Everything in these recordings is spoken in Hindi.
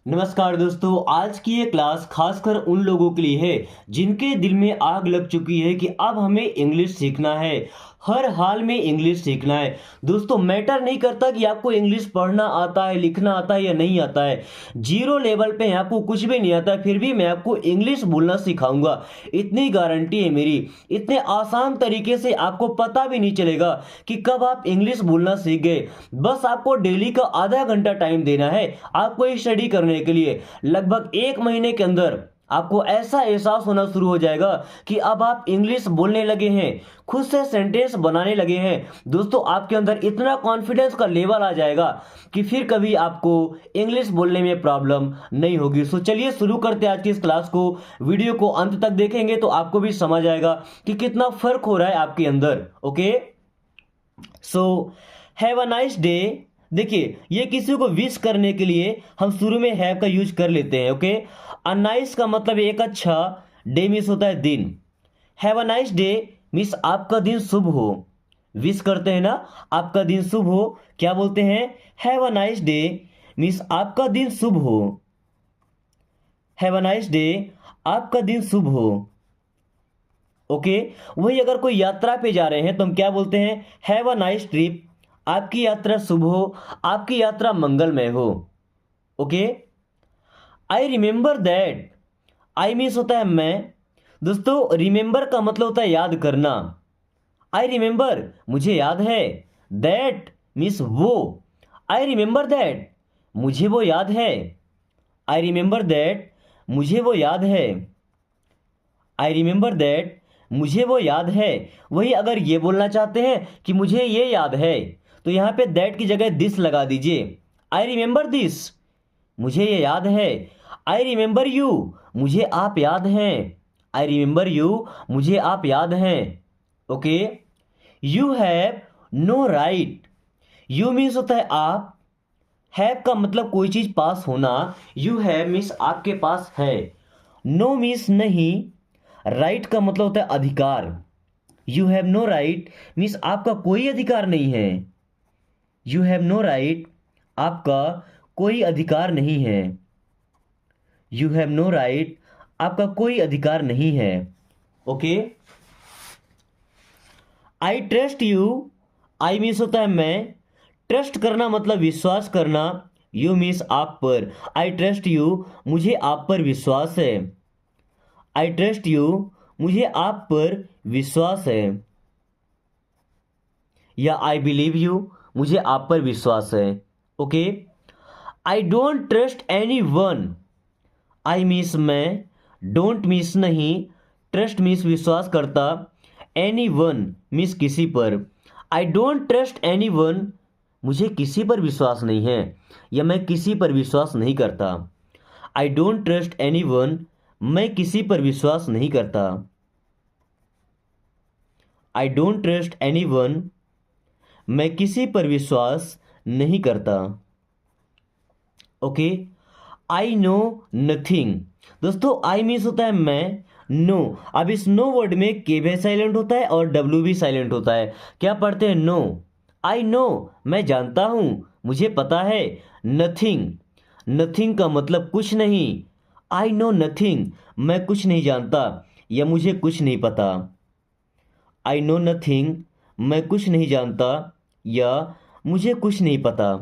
नमस्कार दोस्तों, आज की ये क्लास खासकर उन लोगों के लिए है जिनके दिल में आग लग चुकी है कि अब हमें इंग्लिश सीखना है। हर हाल में इंग्लिश सीखना है। दोस्तों, मैटर नहीं करता कि आपको इंग्लिश पढ़ना आता है, लिखना आता है या नहीं आता है। जीरो लेवल पे आपको कुछ भी नहीं आता है, फिर भी मैं आपको इंग्लिश बोलना सिखाऊंगा। इतनी गारंटी है मेरी। इतने आसान तरीके से आपको पता भी नहीं चलेगा कि कब आप इंग्लिश बोलना सीख गए। बस आपको डेली का आधा घंटा टाइम देना है आपको ये स्टडी करने के लिए। लगभग 1 महीने के अंदर आपको ऐसा एहसास होना शुरू हो जाएगा कि अब आप इंग्लिश बोलने लगे हैं, खुद से सेंटेंस बनाने लगे हैं। दोस्तों, आपके अंदर इतना कॉन्फिडेंस का लेवल आ जाएगा कि फिर कभी आपको इंग्लिश बोलने में प्रॉब्लम नहीं होगी। सो चलिए शुरू करते हैं आज की इस क्लास को। वीडियो को अंत तक देखेंगे तो आपको भी समझ आएगा कि कितना फर्क हो रहा है आपके अंदर। Okay, so have a nice day. देखिए, ये किसी को विश करने के लिए हम शुरू में हैव का यूज कर लेते हैं। ओके, अ नाइस का मतलब एक अच्छा, डे मीन्स होता है दिन। Have a nice day means आपका दिन शुभ हो। विश करते हैं ना, आपका दिन शुभ हो, क्या बोलते हैं? Have a nice day means आपका दिन शुभ हो। हैव अ नाइस डे, आपका दिन शुभ हो। ओके, वही अगर कोई यात्रा पे जा रहे हैं तो हम क्या बोलते हैं? हैव अ नाइस ट्रिप, आपकी यात्रा शुभ हो, आपकी यात्रा मंगलमय हो। Okay, I remember that. I means होता है मैं। दोस्तों, रिमेंबर का मतलब होता है याद करना। आई रिमेंबर, मुझे याद है। दैट मीन्स वो। आई रिमेंबर दैट, मुझे वो याद है। आई रिमेंबर दैट, मुझे वो याद है। आई रिमेंबर दैट, मुझे वो याद है। वही अगर ये बोलना चाहते हैं कि मुझे ये याद है तो यहाँ पे दैट की जगह दिस लगा दीजिए। आई रिमेंबर दिस, मुझे ये याद है। आई रिमेंबर यू, मुझे आप याद हैं। आई रिमेंबर यू, मुझे आप याद हैं। Okay, you have no right. You means होता है आप। हैव का मतलब कोई चीज पास होना। यू हैव मीन्स आपके पास है। नो मीन्स नहीं। राइट का मतलब होता है अधिकार। You have no right means आपका कोई अधिकार नहीं है। यू हैव नो राइट, आपका कोई अधिकार नहीं है। यू हैव नो राइट, आपका कोई अधिकार नहीं है। Okay, I trust you. I means होता है मैं। ट्रस्ट करना मतलब विश्वास करना। यू मीन्स आप पर। आई ट्रस्ट यू, मुझे आप पर विश्वास है। आई ट्रस्ट यू, मुझे आप पर विश्वास है। या आई बिलीव यू, मुझे आप पर विश्वास है। Okay, I don't trust any one. I means मैं। डोंट मीन्स नहीं। ट्रस्ट मीन्स विश्वास करता। एनी वन मीन्स किसी पर। I don't trust any one, मुझे किसी पर विश्वास नहीं है या मैं किसी पर विश्वास नहीं करता। I don't trust any one, मैं किसी पर विश्वास नहीं करता। I don't trust any one, मैं किसी पर विश्वास नहीं करता। Okay, I know nothing. दोस्तों, आई मीन्स होता है मैं। नो, अब इस नो वर्ड में के भी साइलेंट होता है और डब्ल्यू भी साइलेंट होता है। क्या पढ़ते हैं? नो। आई नो, मैं जानता हूं, मुझे पता है। नथिंग, नथिंग का मतलब कुछ नहीं। आई नो नथिंग, मैं कुछ नहीं जानता या मुझे कुछ नहीं पता। आई नो नथिंग, मैं कुछ नहीं जानता या मुझे कुछ नहीं पता।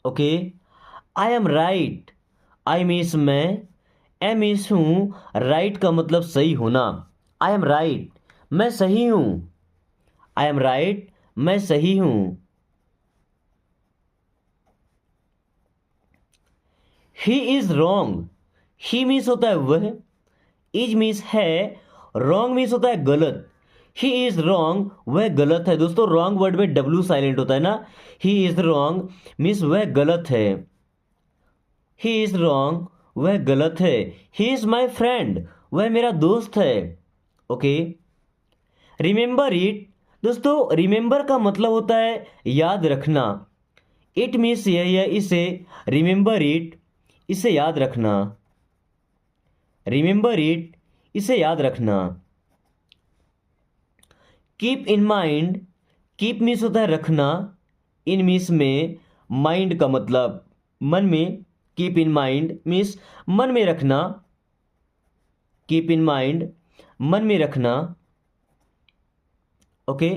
Okay, I am right. I means मैं। एम मीन्स हूं। राइट का मतलब सही होना। आई एम राइट, मैं सही हूं। आई एम राइट, मैं सही हूं। He is wrong. He means होता है वह। इज मीन्स है। रॉन्ग मीन्स होता है गलत। ही इज रॉन्ग, वह गलत है। दोस्तों, रॉन्ग वर्ड में डब्ल्यू साइलेंट होता है ना। ही इज रॉन्ग मीन्स वह गलत है। ही इज रॉन्ग, वह गलत है। ही इज माई फ्रेंड, वह मेरा दोस्त है। Okay, remember it. दोस्तों, रिमेंबर का मतलब होता है याद रखना। इट मीन्स यह है इसे। रिमेंबर इट, इसे याद रखना। रिमेंबर इट, इसे याद रखना। Keep in mind. Keep means होता है रखना। इन मीन्स में। माइंड का मतलब मन में। कीप इन माइंड मीन्स मन में रखना, कीप इन माइंड मन में रखना। ओके।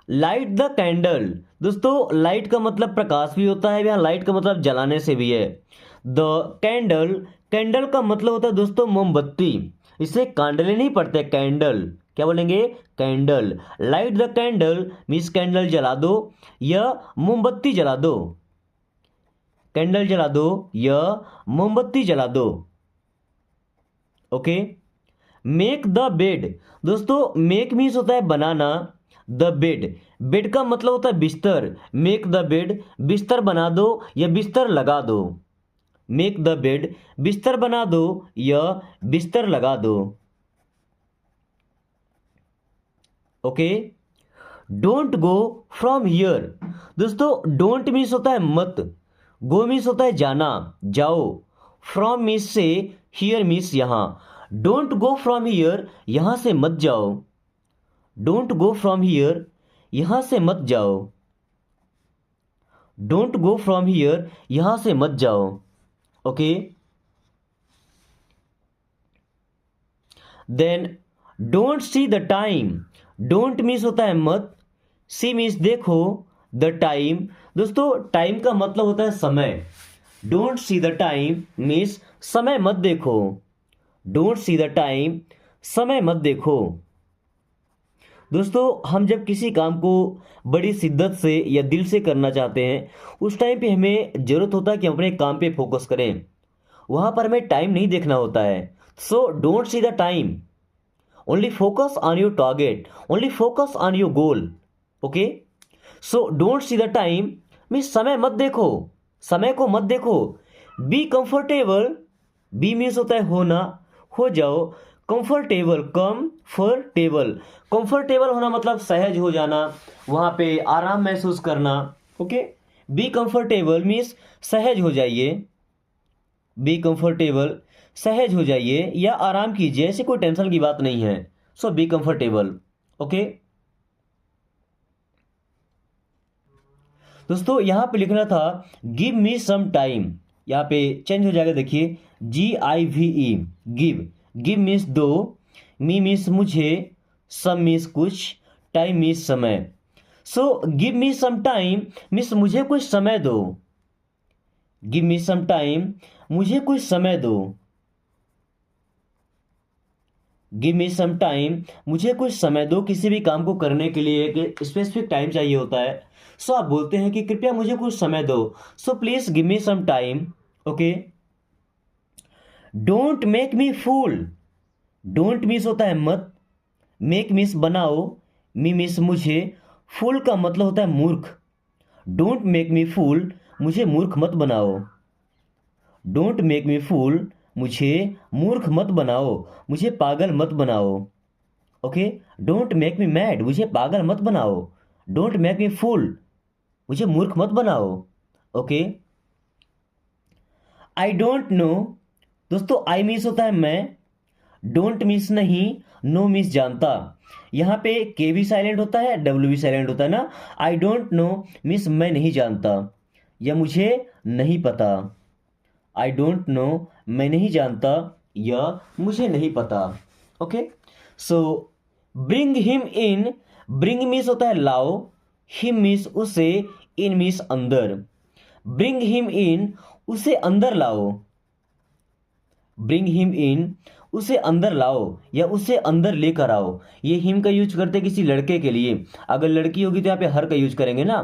लाइट द कैंडल, दोस्तों लाइट का मतलब प्रकाश भी होता है, यहाँ लाइट का मतलब जलाने से भी है। द कैंडल, कैंडल का मतलब होता है दोस्तों मोमबत्ती, इसे कैंडल नहीं पढ़ते, कैंडल, क्या बोलेंगे, candle. Light the candle means candle जला दो या मोमबत्ती जला दो, कैंडल जला दो या मोमबत्ती जला दो। ओके। मेक द बेड, दोस्तों मेक मीन्स होता है बनाना, द बेड, बेड का मतलब होता है बिस्तर, मेक द बेड बिस्तर बना दो या बिस्तर लगा दो, मेक द बेड बिस्तर बना दो या बिस्तर लगा दो। Okay. Don't go from here, दोस्तों डोंट मीन्स होता है मत, गो मीन्स होता है जाना, जाओ, फ्रॉम मीन्स से, हियर मीन्स यहां। डोंट गो फ्रॉम हियर, यहां से मत जाओ, डोंट गो फ्रॉम हियर, यहां से मत जाओ, डोंट गो फ्रॉम हियर, यहां से मत जाओ। Okay. Then don't see the time, don't means होता है मत, सी मीन्स देखो, द टाइम, दोस्तों टाइम का मतलब होता है समय, don't see the time means समय मत देखो, डोंट सी द टाइम समय मत देखो। दोस्तों हम जब किसी काम को बड़ी शिद्दत से या दिल से करना चाहते हैं, उस टाइम पे हमें जरूरत होता है कि हम अपने काम पे फोकस करें, वहां पर हमें टाइम नहीं देखना होता है। So don't see the time, only focus on your target, only focus on your goal. Okay. So don't see the time means समय मत देखो, समय को मत देखो। बी कंफर्टेबल, बी मीन्स होता है होना, हो जाओ, कंफर्टेबल, कंफर्टेबल, कंफर्टेबल होना मतलब सहज हो जाना, वहां पे आराम महसूस करना। ओके। बी कंफर्टेबल मीन्स सहज हो जाइए, बी कंफर्टेबल सहज हो जाइए या आराम कीजिए, ऐसी कोई टेंशन की बात नहीं है। सो बी कंफर्टेबल। ओके। दोस्तों यहां पे लिखना था गिव मी सम टाइम, यहां पे चेंज हो जाएगा, देखिए GIVE, गिव, गिव मीन्स दो, मी मीन्स मुझे, सम मीन्स कुछ, टाइम मीन्स समय। So give me some time means मुझे कुछ समय दो, गिव मी सम टाइम मुझे कुछ समय दो, गिव मी सम टाइम मुझे कुछ समय दो, किसी भी काम को करने के लिए एक स्पेसिफिक टाइम चाहिए होता है। सो आप बोलते हैं कि कृपया मुझे कुछ समय दो, so please give me some time. Okay. Don't make me fool, don't means होता है मत, मेक मीन्स बनाओ, मी मीन्स मुझे, फूल का मतलब होता है मूर्ख। डोंट मेक मी फूल, मुझे मूर्ख मत बनाओ, डोंट मेक मी फूल, मुझे मूर्ख मत बनाओ, मुझे पागल मत बनाओ। Okay. Don't make me mad, मुझे पागल मत बनाओ, डोंट मेक मी फूल, मुझे मूर्ख मत बनाओ। ओके। आई डोंट नो, दोस्तों आई मीन्स होता है मैं, डोंट मीन्स नहीं, नो मीन्स जानता, यहां पे के भी साइलेंट होता है, डब्ल्यू भी साइलेंट होता है ना। आई डोंट नो मीन्स मैं नहीं जानता या मुझे नहीं पता, आई डोंट नो मैं नहीं जानता या मुझे नहीं पता। Okay. So bring him in, bring means होता है लाओ, हिम मीन्स उसे, इन मीन्स अंदर, ब्रिंग हिम इन उसे अंदर लाओ, ब्रिंग हिम इन उसे अंदर लाओ या उसे अंदर लेकर आओ। ये हिम का यूज करते किसी लड़के के लिए, अगर लड़की होगी तो यहाँ पे हर का यूज करेंगे ना,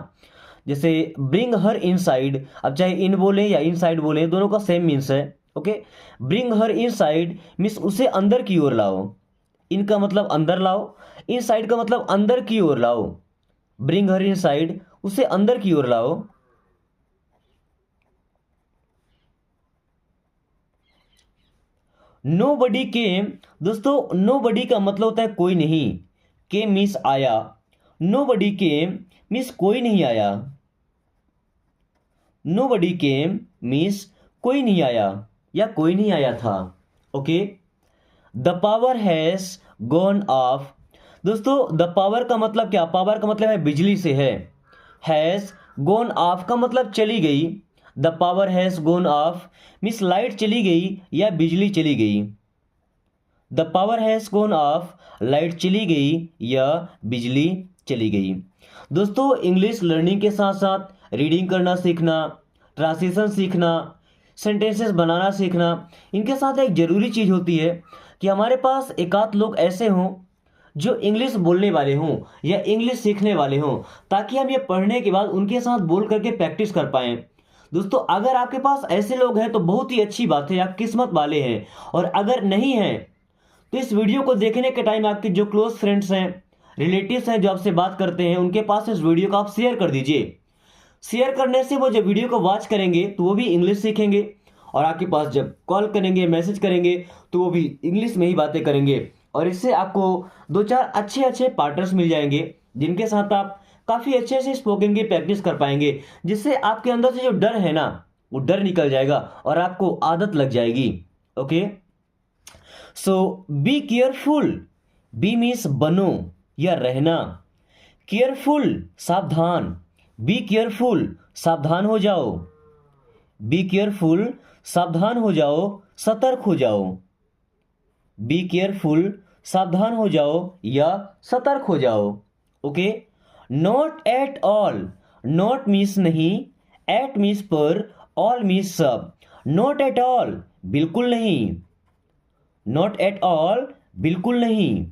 जैसे ब्रिंग हर इनसाइड, अब चाहे इन बोले या इनसाइड बोले दोनों का सेम मीन्स है। Okay. Bring her inside means उसे अंदर की ओर लाओ, इनका मतलब अंदर लाओ, इनसाइड का मतलब अंदर की ओर लाओ, ब्रिंग हर इनसाइड उसे अंदर की ओर लाओ। नो बडी केम, दोस्तों नो बडी का मतलब होता है कोई नहीं, केम मीन्स आया, नो बडी केम मीन्स कोई नहीं आया, नो बडी केम मीन्स कोई नहीं आया या कोई नहीं आया था। Okay. The power has gone of, दोस्तों द पावर का मतलब क्या, पावर का मतलब है बिजली से है, हैज गॉन ऑफ का मतलब चली गई, the power has gone off means light चली गई या बिजली चली गई। The power has gone off, light चली गई या बिजली चली गई। दोस्तों इंग्लिश लर्निंग के साथ साथ रीडिंग करना सीखना, ट्रांसलेशन सीखना, सेंटेंसेस बनाना सीखना, इनके साथ एक ज़रूरी चीज़ होती है कि हमारे पास एक आध लोग ऐसे हों जो इंग्लिश बोलने वाले हों या इंग्लिश सीखने वाले हों, ताकि हम ये पढ़ने के बाद उनके साथ बोल करके प्रैक्टिस कर पाएँ। दोस्तों अगर आपके पास ऐसे लोग हैं तो बहुत ही अच्छी बात है, आप किस्मत वाले हैं। और अगर नहीं हैं तो इस वीडियो को देखने के टाइम आपके जो क्लोज फ्रेंड्स हैं, रिलेटिव्स हैं जो आपसे बात करते हैं, उनके पास इस वीडियो को आप शेयर कर दीजिए। शेयर करने से वो जब वीडियो को वॉच करेंगे तो वो भी इंग्लिश सीखेंगे, और आपके पास जब कॉल करेंगे, मैसेज करेंगे, तो वो भी इंग्लिश में ही बातें करेंगे। और इससे आपको 2-4 अच्छे अच्छे पार्टनर्स मिल जाएंगे जिनके साथ आप काफ़ी अच्छे से स्पोकन की प्रैक्टिस कर पाएंगे, जिससे आपके अंदर से जो डर है ना, वो डर निकल जाएगा और आपको आदत लग जाएगी। Okay, so be careful. Be means बनो या रहना, केयरफुल सावधान। बी केयरफुल सावधान हो जाओ, बी केयरफुल सावधान हो जाओ, सतर्क हो जाओ। बी केयरफुल सावधान हो जाओ या सतर्क हो जाओ। Okay, not at all. Not means नहीं, एट मीन्स पर, ऑल मीन्स सब। नॉट एट ऑल बिल्कुल नहीं, नॉट एट ऑल बिल्कुल नहीं।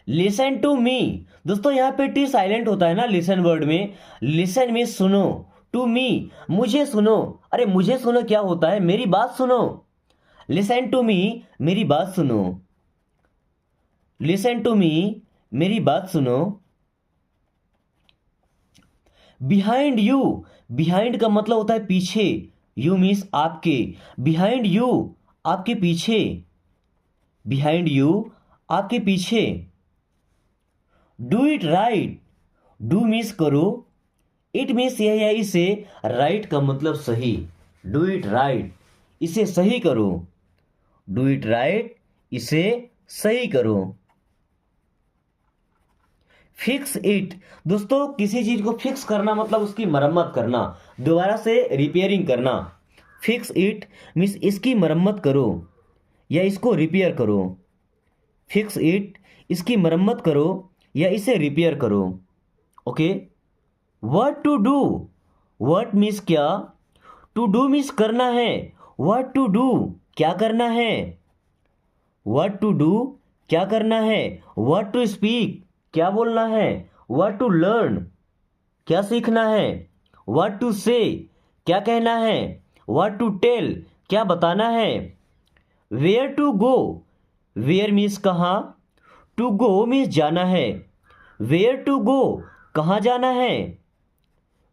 Listen to me. दोस्तों यहाँ पे टी साइलेंट होता है ना लिसन वर्ड में। लिसन में सुनो, टू मी मुझे सुनो। अरे मुझे सुनो क्या होता है, मेरी बात सुनो। लिसन टू मी मेरी बात सुनो, लिसन टू मी मेरी बात सुनो। बिहाइंड यू, बिहाइंड का मतलब होता है पीछे, यू मीन्स आपके। बिहाइंड यू आपके पीछे, बिहाइंड यू आपके पीछे। Do it right. Do means करो, इट मीन्स यह है इसे, राइट का मतलब सही। डू इट राइट, इसे सही करो। डू इट राइट, इसे सही करो। Fix it. दोस्तों किसी चीज को फिक्स करना मतलब उसकी मरम्मत करना, दोबारा से रिपेयरिंग करना। फिक्स इट मीन्स इसकी मरम्मत करो या इसको रिपेयर करो। फिक्स इट, इसकी मरम्मत करो या इसे रिपेयर करो। Okay, what to do. What means क्या, टू डू मीन्स करना है। व्हाट टू डू क्या करना है, व्हाट टू डू क्या करना है। व्हाट टू स्पीक क्या बोलना है। व्हाट टू लर्न क्या सीखना है। व्हाट टू से क्या कहना है। व्हाट टू टेल क्या बताना है। Where to go, where means कहाँ, टू गो मीन्स जाना है। वेयर टू गो कहाँ जाना है,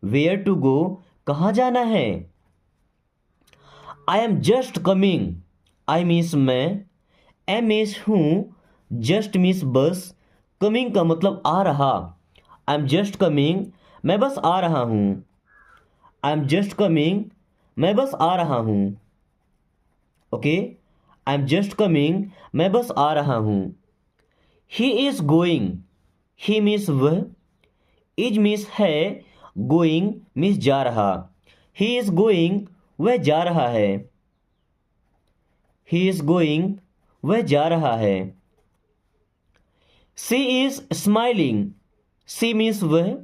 वेयर टू गो कहाँ जाना है। I am just coming, I means मैं, एम मीन्स हूँ, जस्ट मीन्स बस, कमिंग का मतलब आ रहा। आई एम जस्ट कमिंग मैं बस आ रहा हूँ। आई एम जस्ट कमिंग मैं बस आ रहा हूँ। Okay, I am just coming मैं बस आ रहा हूँ। He is going, he means वह, इज मीन्स है, गोइंग मीन्स जा रहा। ही इज गोइंग वह जा रहा है। ही इज गोइंग वह जा रहा है। सी इज स्माइलिंग, सी मीन्स वह,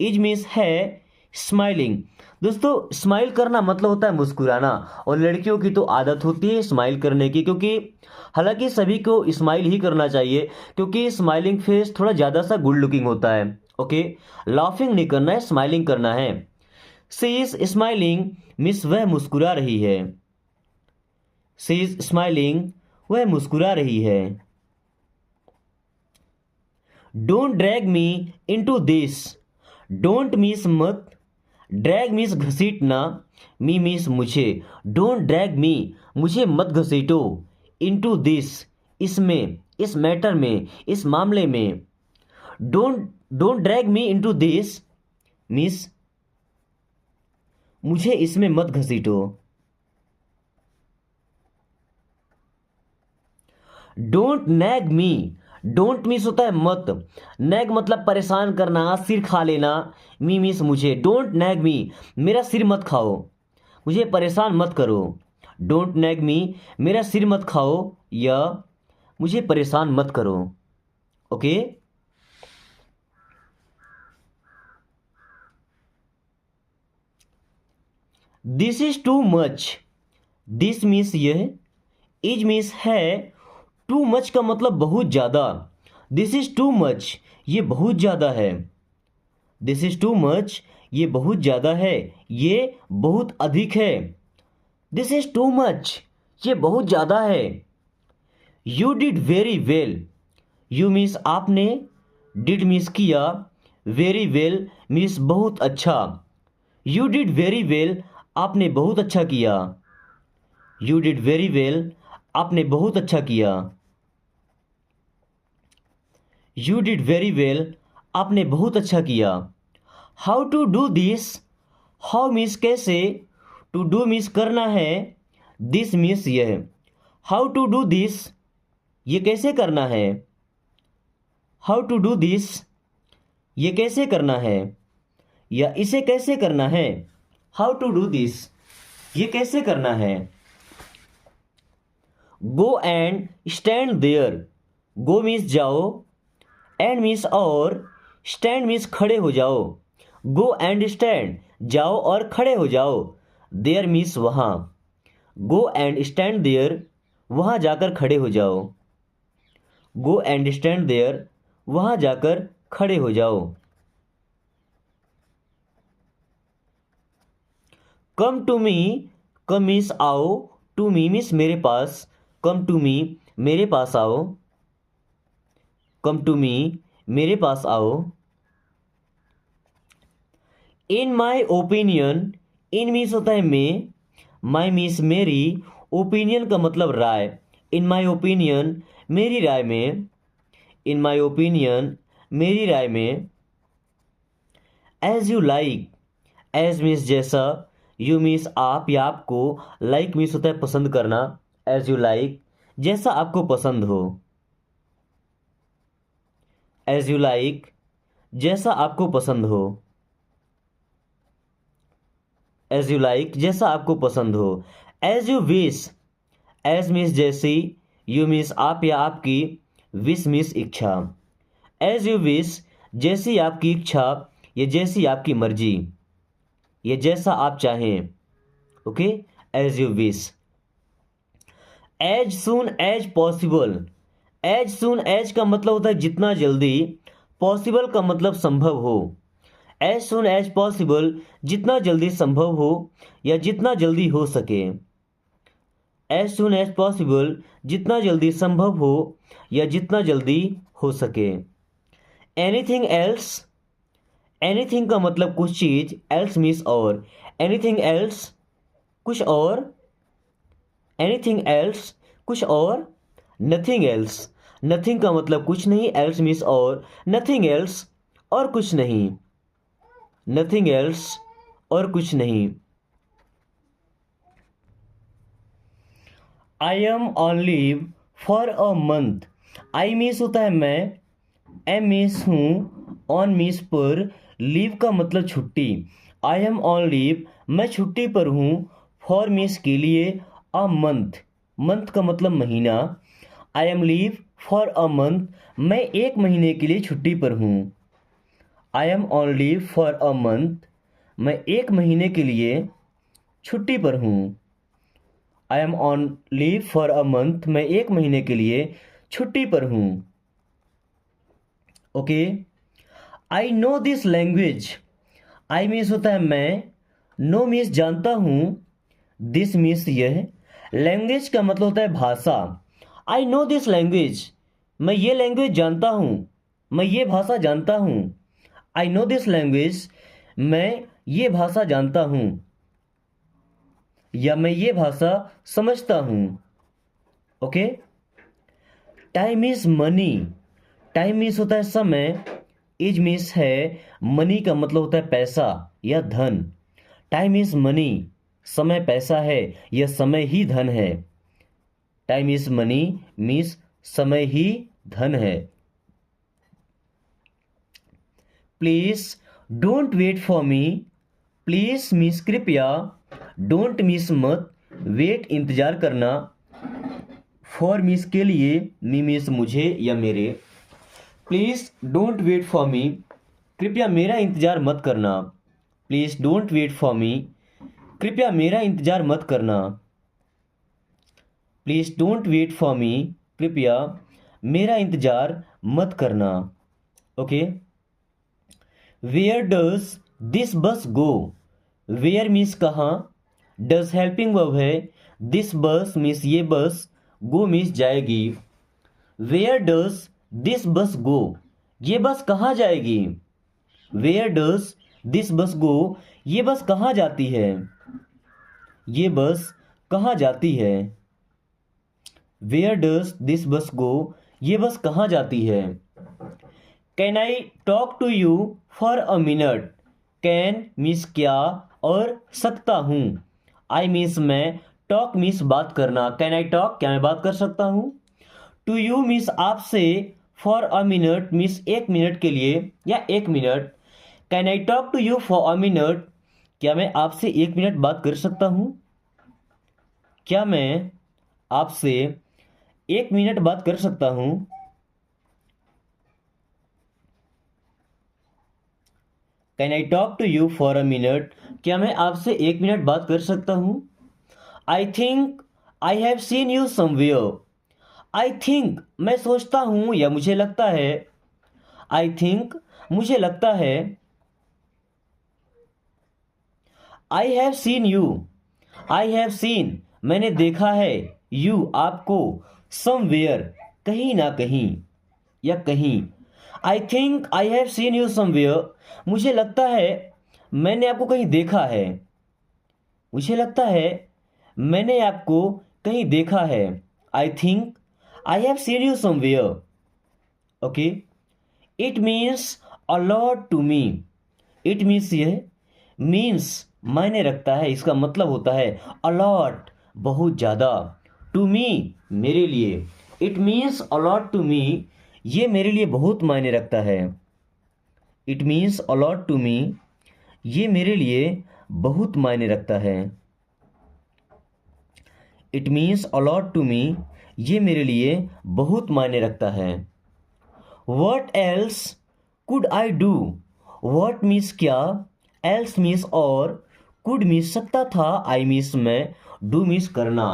इज मीन्स है, स्माइलिंग। दोस्तों स्माइल करना मतलब होता है मुस्कुराना, और लड़कियों की तो आदत होती है स्माइल करने की, क्योंकि हालांकि सभी को स्माइल ही करना चाहिए, क्योंकि स्माइलिंग फेस थोड़ा ज़्यादा सा गुड लुकिंग होता है। ओके, लाफिंग नहीं करना है, स्माइलिंग करना है। सी इज स्माइलिंग मिस वह मुस्कुरा रही है। सी इज स्माइलिंग वह मुस्कुरा रही है। Don't drag me into this. Don't means मत, ड्रैग मीन्स घसीटना, मी मीन्स मुझे। डोंट ड्रैग मी मुझे मत घसीटो, इनटू दिस इसमें, इस मैटर में, इस मामले में। Don't drag me into this means मुझे इसमें मत घसीटो। Don't nag me, don't means होता है मत, नैग मतलब परेशान करना, सिर खा लेना, मी मीन्स मुझे, डोंट नैग मी, मेरा सिर मत खाओ, मुझे परेशान मत करो, डोंट नैग मी, मेरा सिर मत खाओ या मुझे परेशान मत करो। Okay, this is too much, this means यह, इज मीन्स है, टू मच का मतलब बहुत ज़्यादा, दिस इज टू मच, ये बहुत ज़्यादा है, दिस इज टू मच, ये बहुत ज़्यादा है, ये बहुत अधिक है, दिस इज टू मच, ये बहुत ज़्यादा है। You did very well, you means आपने, डिड मीन्स किया, वेरी वेल मीन्स बहुत अच्छा, यू डिड वेरी वेल, आपने बहुत अच्छा किया, यू डिड वेरी वेल, आपने बहुत अच्छा किया, यू डिड वेरी वेल, आपने बहुत अच्छा किया। How to do this, how means कैसे, टू डू मीन्स करना है, दिस मीन्स यह, हाउ टू डू दिस, ये कैसे करना है, हाउ टू डू दिस, ये कैसे करना है या इसे कैसे करना है, हाउ टू डू दिस, ये कैसे करना है। Go and stand there, go means जाओ, एंड मीन्स और, स्टैंड मीन्स खड़े हो जाओ, गो एंड स्टैंड, जाओ और खड़े हो जाओ, देयर मीन्स वहाँ, गो एंड स्टैंड देयर, वहाँ जाकर खड़े हो जाओ, गो एंड स्टैंड देयर, वहाँ जाकर खड़े हो जाओ। Come to me, come means आओ, टू मी मीन्स मेरे पास, कम टू मी, मेरे पास आओ, कम टू मी, मेरे पास आओ। इन माई ओपिनियन, इन मीन्स होता है में, माई मीन्स मेरी, ओपिनियन का मतलब राय, इन माई ओपिनियन, मेरी राय में, इन माई ओपिनियन, मेरी राय में। As you like, as means जैसा, यू मीन्स आप या आपको, लाइक मीन्स होता है पसंद करना, एज यू लाइक, जैसा आपको पसंद हो, एज यू लाइक, जैसा आपको पसंद हो, एज यू लाइक, जैसा आपको पसंद हो। As you wish, as means जैसी, यू मीन्स आप या आपकी, विश मीन्स इच्छा, एज यू विश, जैसी आपकी इच्छा, या जैसी आपकी मर्जी, ये जैसा आप चाहें। Okay, as you wish. As soon as possible, as soon as का मतलब होता है जितना जल्दी, पॉसिबल का मतलब संभव हो, एज सुन एज पॉसिबल, जितना जल्दी संभव हो या जितना जल्दी हो सके, एज सुन एज पॉसिबल, जितना जल्दी संभव हो या जितना जल्दी हो सके। एनीथिंग एल्स, एनीथिंग का मतलब कुछ चीज, एल्स मीन्स और, एनीथिंग एल्स, कुछ और, एनीथिंग एल्स, कुछ और। नथिंग एल्स, नथिंग का मतलब कुछ नहीं, एल्स मीन्स और, नथिंग एल्स, और कुछ नहीं, नथिंग एल्स, और कुछ नहीं। I am on leave for a month, I means होता है मैं, एम मीन्स हूँ, ऑन मीन्स पर, लीव का मतलब छुट्टी, आई एम ऑन लीव, मैं छुट्टी पर हूँ, फॉर मीन्स के लिए, अ मंथ, मंथ का मतलब महीना, I am leave for a month, मैं एक महीने के लिए छुट्टी पर हूँ, I am on leave for a month, मैं एक महीने के लिए छुट्टी पर हूँ, I am on leave for a month, मैं एक महीने के लिए छुट्टी पर हूँ। Okay, I know this language, I means होता है मैं, नो मीन्स जानता हूँ, दिस मीन्स यह, लैंग्वेज का मतलब होता है भाषा, आई नो दिस लैंग्वेज, मैं ये लैंग्वेज जानता हूँ, मैं ये भाषा जानता हूँ, आई नो दिस लैंग्वेज, मैं ये भाषा जानता हूँ या मैं ये भाषा समझता हूँ। Okay, time is money, time means होता है समय, इज मीन्स है, मनी का मतलब होता है पैसा या धन, टाइम इज मनी, समय पैसा है या समय ही धन है, टाइम इज मनी मीन्स समय ही धन है। Please don't wait for me, please means कृपया, डोंट मीन्स मत, वेट इंतज़ार करना, फॉर मीन्स के लिए, मी मीन्स मुझे या मेरे। Please don't wait for me, कृपया मेरा इंतज़ार मत करना। Please don't wait for me, कृपया मेरा इंतज़ार मत करना। Please don't wait for me, कृपया मेरा इंतज़ार मत करना। ओके। वेयर डज दिस बस गो, वेयर मीन्स कहाँ, डज हेल्पिंग वर्ब है, दिस बस मीन्स ये बस, गो मीन्स जाएगी। वेयर डज दिस बस गो, ये बस कहाँ जाएगी। वेयर डज दिस बस गो, ये बस कहाँ जाती है, ये बस कहाँ जाती है। वेयर डज दिस बस गो, ये बस कहाँ जाती है। Can I talk to you for a minute, can means क्या और सकता हूँ, आई मीन्स मैं, टॉक मीन्स बात करना। कैन आई टॉक, क्या मैं बात कर सकता हूँ। टू यू मीन्स आपसे, फॉर अ मिनट मीन्स एक मिनट के लिए या एक minute. Can I talk to you for a minute, क्या मैं आपसे एक मिनट बात कर सकता हूँ, क्या मैं आपसे एक मिनट बात कर सकता हूँ। Can I talk to you for a minute, क्या मैं आपसे एक मिनट बात कर सकता हूँ। I think I have seen you somewhere, I think मैं सोचता हूँ या मुझे लगता है, आई थिंक मुझे लगता है। I have seen you, I have scene मैंने देखा है, यू आपको, समवेयर कहीं ना कहीं या कहीं। आई think I have seen you somewhere, मुझे लगता है मैंने आपको कहीं देखा है, मुझे लगता है मैंने आपको कहीं देखा है। I think I have seen you somewhere. Okay. It means a lot to me, it means ये मीन्स मायने रखता है, इसका मतलब होता है अलॉट बहुत ज़्यादा, टू मी मेरे लिए। It means a lot to me, ये मेरे लिए बहुत मायने रखता है। It means a lot to me, ये मेरे लिए बहुत मायने रखता है। It means a lot to me, ये मेरे लिए बहुत मायने रखता है। What else could I do, what means क्या, एल्स मीन्स और, कुड मीन्स सकता था, आई मीन्स मैं, डू मीन्स करना।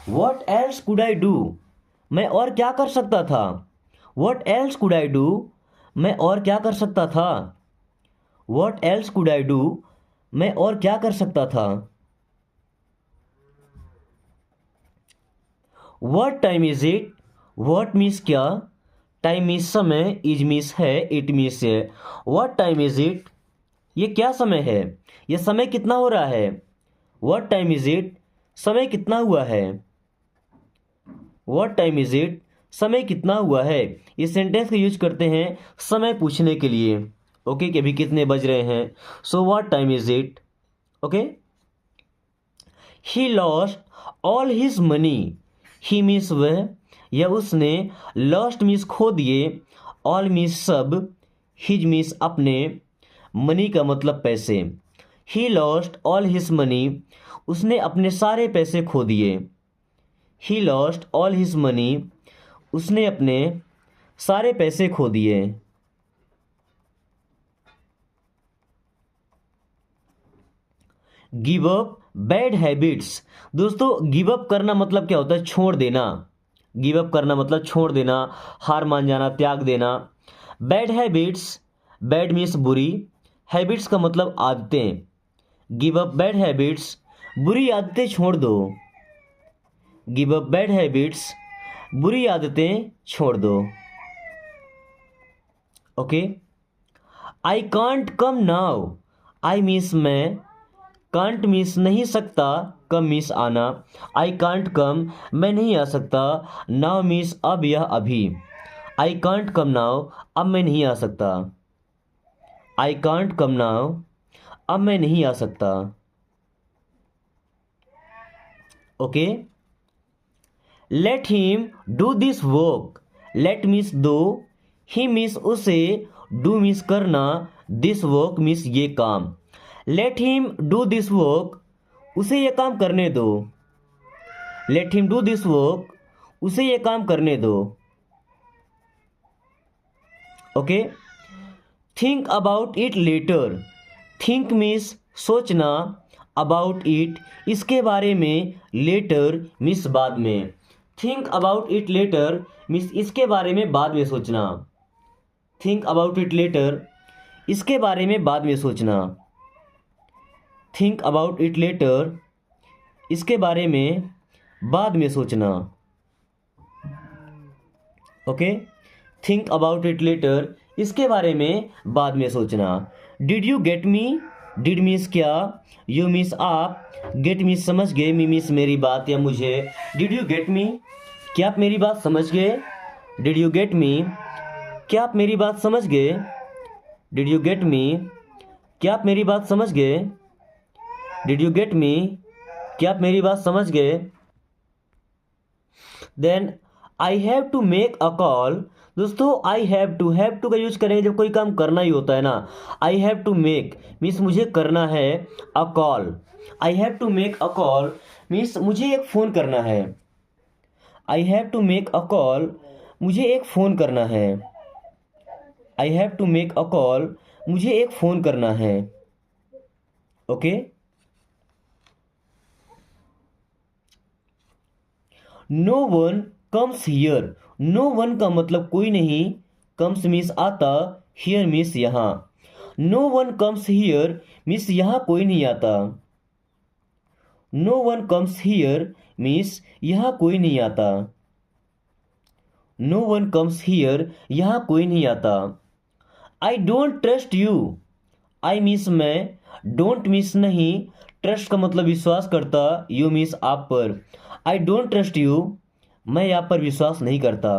What else could I do, मैं और क्या कर सकता था। What else could I do, मैं और क्या कर सकता था। What else could I do, मैं और क्या कर सकता था। What time is it, what means क्या, टाइम मीन्स समय, इज मीन्स है, इट मीन्स है। वॉट टाइम इज इट, ये क्या समय है, ये समय कितना हो रहा है। वॉट टाइम इज इट, समय कितना हुआ है। वॉट टाइम इज इट, समय कितना हुआ है। इस सेंटेंस का यूज करते हैं समय पूछने के लिए। ओके कि अभी कितने बज रहे हैं। So what time is it. Okay. He lost all his money, he means वह या उसने, लॉस्ट मीन्स खो दिए, ऑल मीन्स सब, हिज मीन्स अपने, मनी का मतलब पैसे। He lost all his money, उसने अपने सारे पैसे खो दिए। He lost all his money, उसने अपने सारे पैसे खो दिए। गिव अप बैड हैबिट्स, दोस्तों गिव अप करना मतलब क्या होता है, छोड़ देना। गिव अप करना मतलब छोड़ देना, हार मान जाना, त्याग देना। बैड हैबिट्स, बैड मीन्स बुरी, हैबिट्स का मतलब आदतें। गिव अप बैड हैबिट्स, बुरी आदतें छोड़ दो। गिव अप बैड हैबिट्स, बुरी आदतें छोड़ दो। Okay. I can't come now, I means मैं, कांट मीन्स नहीं सकता, कम मीन्स आना। आई कांट कम मैं नहीं आ सकता, नाउ मीन्स अब या अभी। आई कांट कम नाउ, अब मैं नहीं आ सकता। आई कांट कम नाउ, अब मैं नहीं आ सकता। Okay. Let him do this work, let means दो, ही मीन्स उसे, डू मीन्स करना, दिस वर्क मीन्स ये काम। Let him do this work, उसे ये काम करने दो। Let him do this work, उसे ये काम करने दो। Okay. Think about it later, think means सोचना, अबाउट इट इसके बारे में, लेटर मीन्स बाद में। Think about it later means इसके बारे में बाद में सोचना। थिंक अबाउट इट लेटर, इसके बारे में बाद में सोचना। थिंक अबाउट इट लेटर, इसके बारे में बाद में सोचना। Okay. Think about it letter, इसके बारे में बाद में सोचना। Did you get me, did means क्या, यू मीन्स आप, गेट मीन्स समझ गए, मी मीन्स मेरी बात या मुझे। डिड यू गेट मी, क्या आप मेरी बात समझ गए। डिड यू गेट मी, क्या आप मेरी बात समझ गए। डिड यू गेट मी, क्या आप मेरी बात समझ गए। डिड यू गेट मी, क्या आप मेरी बात समझ गए। Then I have to make a call, दोस्तों आई हैव टू का यूज करेंगे जब कोई काम करना ही होता है ना। I have to make means मुझे करना है a call. I have to make a call means मुझे एक फ़ोन करना है। I have to make a call, मुझे एक फ़ोन करना है। I have to make a call, मुझे एक फ़ोन करना है। Okay. No one comes here, no one का मतलब कोई नहीं, कम्स मीन्स आता, हियर मीन्स यहाँ। No one comes here means यहाँ कोई नहीं आता। No one comes here means यहाँ कोई नहीं आता। नो वन कम्स हियर, यहाँ कोई नहीं आता। I don't trust you, I means मैं, डोंट मीन्स नहीं, ट्रस्ट का मतलब विश्वास करता, यू मीन्स आप पर। आई डोंट ट्रस्ट यू, मैं आप पर विश्वास नहीं करता।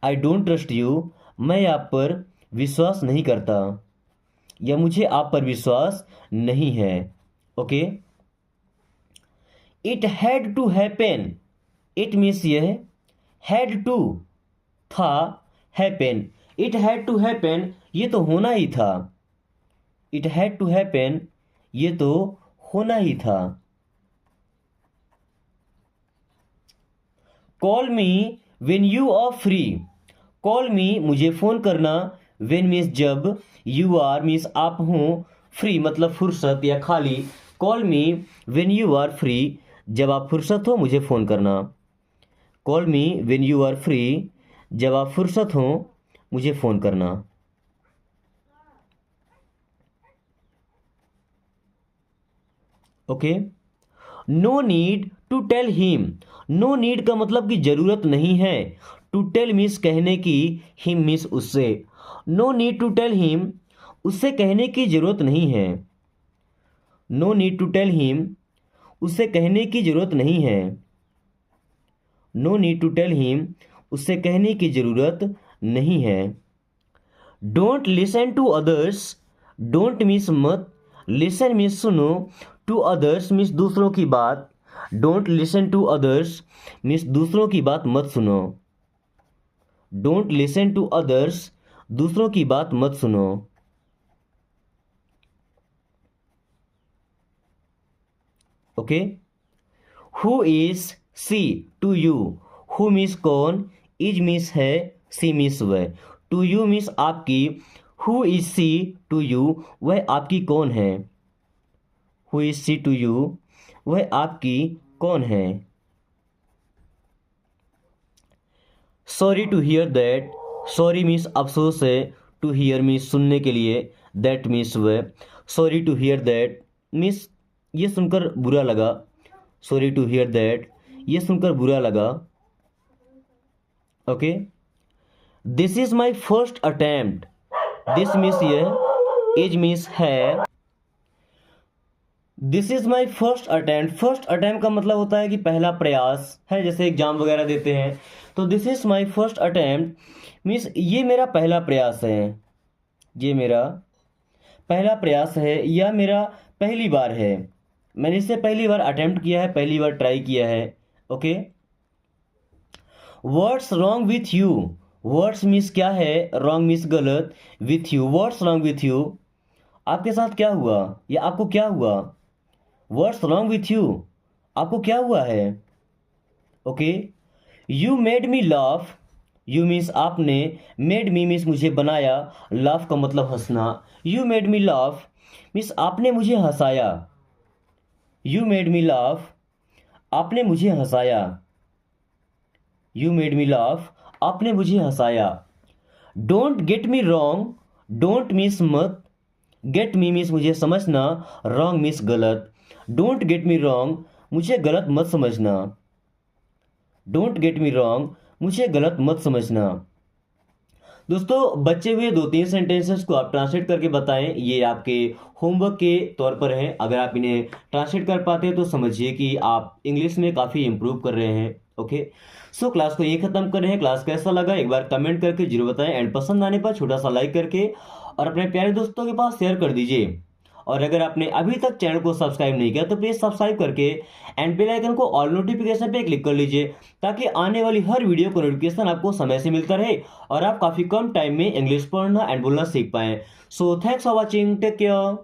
आई डोंट ट्रस्ट यू, मैं आप पर विश्वास नहीं करता, या मुझे आप पर विश्वास नहीं है। Okay. It had to happen, it means यह, हैड टू था, happen, it had to happen ये तो होना ही था। इट हैड टू हैपन ये तो होना ही था। Call me when you are free, call me मुझे फ़ोन करना, वेन मीन्स जब, यू आर मीन्स आप हो, फ्री मतलब फुर्सत या खाली। Call me when you are free, जब आप फुर्सत हो मुझे फ़ोन करना। Call me when you are free, जब आप फुर्सत हो मुझे फ़ोन करना। Okay. No need to tell him, no need का मतलब कि जरूरत नहीं है, टू टेल मीन्स कहने की, हिम मीन्स उससे। No need to tell him, उससे कहने की जरूरत नहीं है। No need to tell him, उससे कहने की जरूरत नहीं है। No need to tell him, उससे कहने की जरूरत नहीं है। Don't listen to others, don't means मत, लिसन मीन्स सुनो, टू अदर्स मीन्स दूसरों की बात। Don't listen to others means दूसरों की बात मत सुनो। डोंट लिसन टू अदर्स, दूसरों की बात मत सुनो। Okay. Who is she to you, who means कौन, इज मीन्स है, सी मीन्स वह, टू यू मीन्स आपकी। Who is she to you, वह आपकी कौन है। Who is she to you, वह आपकी कौन है। Sorry to hear that, sorry means अफसोस है, टू हियर मीन्स सुनने के लिए, दैट मीन्स वह। Sorry to hear that means ये सुनकर बुरा लगा। सॉरी टू हियर दैट ये सुनकर बुरा लगा। Okay. This is my first attempt, this means यह, इज मीन्स है। This is my first attempt, first attempt का मतलब होता है कि पहला प्रयास है, जैसे एग्जाम वगैरह देते हैं तो this is my first attempt means ये मेरा पहला प्रयास है, ये मेरा पहला प्रयास है या मेरा पहली बार है। मैंने इसे पहली बार अटेम्प्ट किया है, पहली बार ट्राई किया है। Okay. What's wrong with you, what's means क्या है, रॉन्ग मीन्स गलत, with you what's wrong with you, आपके साथ क्या हुआ या आपको क्या हुआ। व्हाट्स रॉन्ग विथ यू, आपको क्या हुआ है। Okay. You made me laugh, you means आपने, मेड मी मीन्स मुझे बनाया, लाफ का मतलब हंसना। You made me laugh means आपने मुझे हंसाया। यू मेड मी लाफ, आपने मुझे हंसाया। यू मेड मी लाफ, आपने मुझे हंसाया। Don't get me wrong, don't means मत, गेट मी मीन्स मुझे समझना, रॉन्ग मीन्स गलत। डोंट गेट मी रॉन्ग, मुझे गलत मत समझना। डोंट गेट मी रॉन्ग, मुझे गलत मत समझना। दोस्तों बचे हुए 2-3 सेंटेंसेस को आप ट्रांसलेट करके बताएं, ये आपके होमवर्क के तौर पर हैं। अगर आप इन्हें ट्रांसलेट कर पाते हैं तो समझिए कि आप इंग्लिश में काफ़ी इंप्रूव कर रहे हैं। ओके। सो क्लास को ये खत्म कर रहे हैं। क्लास कैसा लगा एक बार कमेंट करके जरूर बताएं, एंड पसंद आने पर छोटा सा लाइक करके और अपने प्यारे दोस्तों के पास शेयर कर दीजिए। और अगर आपने अभी तक चैनल को सब्सक्राइब नहीं किया तो प्लीज़ सब्सक्राइब करके एंड बेल आइकन को ऑल नोटिफिकेशन पे क्लिक कर लीजिए, ताकि आने वाली हर वीडियो को नोटिफिकेशन आपको समय से मिलता रहे और आप काफ़ी कम टाइम में इंग्लिश पढ़ना एंड बोलना सीख पाएं। So thanks for watching, take care.